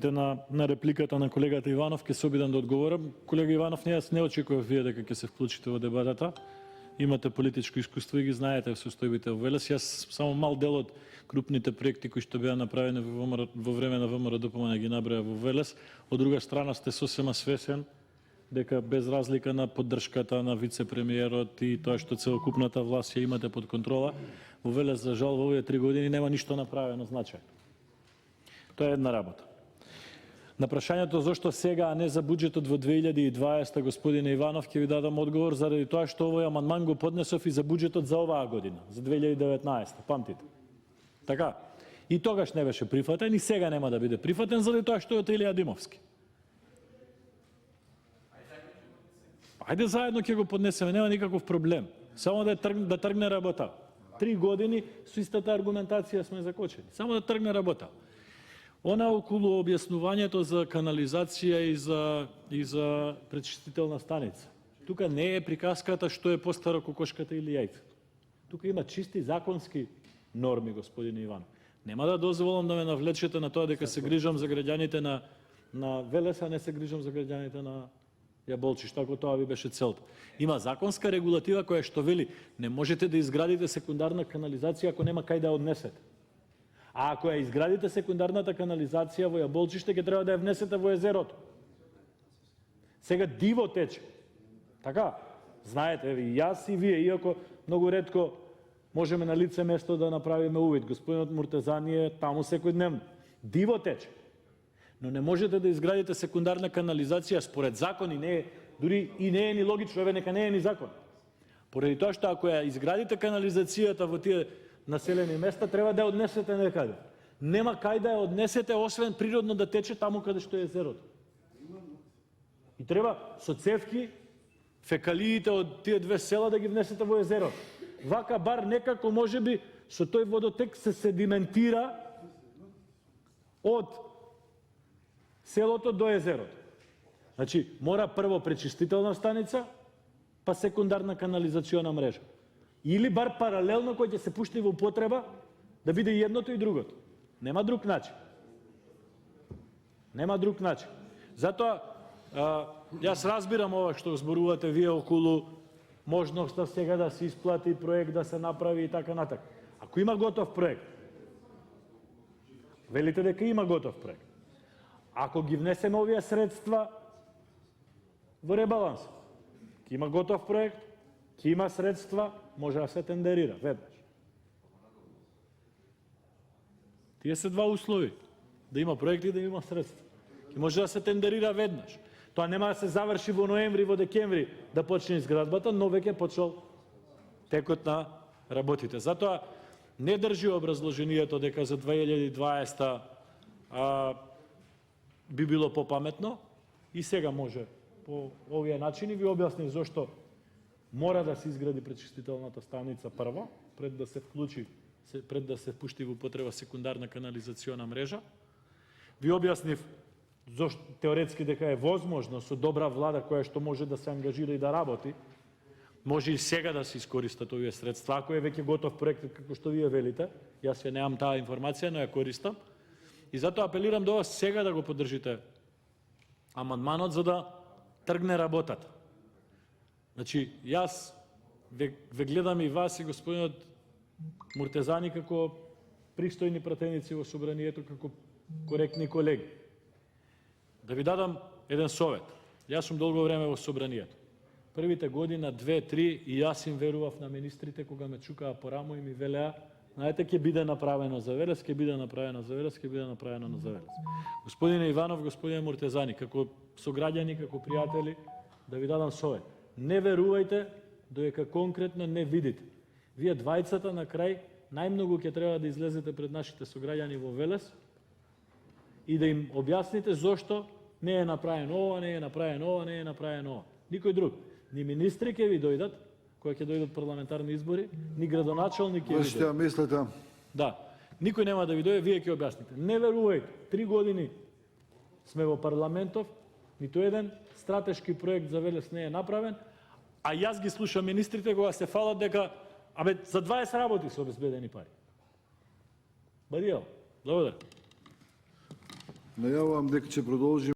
На репликата на колегата Иванов ќе се обидам да одговорам. Колега Иванов, јас не очекував вие дека ќе се вклучите во дебатата. Имате политичко искуство и ги знаете состојбите во Велес. Јас само мал дел од крупните проекти кои што беа направени во време на ВМРО ДПМН ги наброја во Велес. Од друга страна сте сосема свесен дека без разлика на поддршката на вице-премиерот и тоа што целокупната власт ја имате под контрола, во Велес за жал во овие 3 години нема ништо направено значајно. Тоа е една работа. На прашањето зошто сега, а не за буџетот во 2020, господине Иванов, ќе ви дадам одговор заради тоа што овој амандман го поднесов и за буџетот за оваа година, за 2019, памтите. Така, и тогаш не беше прифатен и сега нема да биде прифатен заради тоа што е од Илија Димовски. Ајде заедно ќе го поднесеме, нема никаков проблем. Само да тргне работа. 3 години со истата аргументација сме закочени. Само да тргне работа. Она околу објаснувањето за канализација и за пречистителна станица. Тука не е приказката што е постаро кокошката или јајцето. Тука има чисти законски норми, господин Иван. Нема да дозволам да ме навлечете на тоа дека се грижам за граѓаните на Велес, а не се грижам за граѓаните на Јаболчиште, ако тоа ви беше целта. Има законска регулатива која што вели не можете да изградите секундарна канализација ако нема кај да ја однесете. А ако ја изградите секундарната канализација во Јаболчиште, ќе треба да ја внесете во езерото. Сега диво тече. Така, знаете, и јас и вие, иако многу ретко можеме на лице место да направиме увид. Господинот Муртезани е таму секојдневно. Диво тече. Но не можете да изградите секундарна канализација според закон и не е, дури и не е ни логично, еве нека не е ни закон. Поради тоа што ако ја изградите канализацијата во тие населени места, треба да ја однесете некаде. Нема кај да ја однесете, освен природно да тече таму каде што е езерото. И треба со цевки, фекалиите од тие две села да ги внесете во езерото. Вака бар некако можеби со тој водотек се седиментира од селото до езерото. Значи, мора прво пречистителна станица, па секундарна канализациона мрежа. Или бар паралелно кој ќе се пушти во употреба да биде и едното и другото. Нема друг начин. Нема друг начин. Затоа, јас разбирам ова што зборувате вие околу можноста сега да се исплати проект, да се направи и така натака. Ако има готов проект, велите дека има готов проект. Ако ги внесеме овие средства во ребаланс, ќе има готов проект, ќе има средства, може да се тендерира веднаш. Тие се два услови. Да има проект и да има средства. Ќе може да се тендерира веднаш. Тоа нема да се заврши во ноември, во декември да почне изградбата, но веќе почел текот на работите. Затоа не држи образложението дека за 2020 би било попаметно и сега може по овие начини ви објаснив зошто мора да се изгради пречистителната станица прво, пред да се пушти во употреба секундарна канализациона мрежа. Ви објаснив зошто теоретски дека е возможно со добра влада која што може да се ангажира и да работи, може и сега да се искористат овие средства, ако е веќе готов проект како што вие велите. Јас ја немам таа информација, но ја користам. И затоа апелирам до вас сега да го поддржите амандманот за да тргне работата. Значи, јас ве гледам и вас и господинот Муртезани како пристојни пратеници во собранието, како коректни колеги. Да ви дадам еден совет. Јас сум долго време во собранието. Првите година, 2-3, и јас им верував на министрите кога ме чукаа по рамо и ми велеа, знаете, ќе биде направено за Велес, ќе биде направено за Велес, ќе биде направено за Велес. Господине Иванов, господине Муртезани, како сограѓани, како пријатели, да ви дадам совет. Не верувајте додека конкретно не видите. Вие двајцата на крај најмногу ќе треба да излезете пред нашите сограѓани во Велес и да им објасните зошто не е направено ова, не е направено ова, не е направено ова. Никој друг. Ни министри ќе ви дојдат, кои ќе дојдат парламентарни избори, ни градоначалник ќе ви дојдат. Мислите? Да. Никој нема да ви дојде, вие ќе објасните. Не верувајте. 3 години сме во парламентов, ниту еден стратешки проект за Велес не е направен, а јас ги слушам министрите кога се фалат дека за 20 работи се обезбедени пари. Благодарам. Најавувам дека ќе продолжиме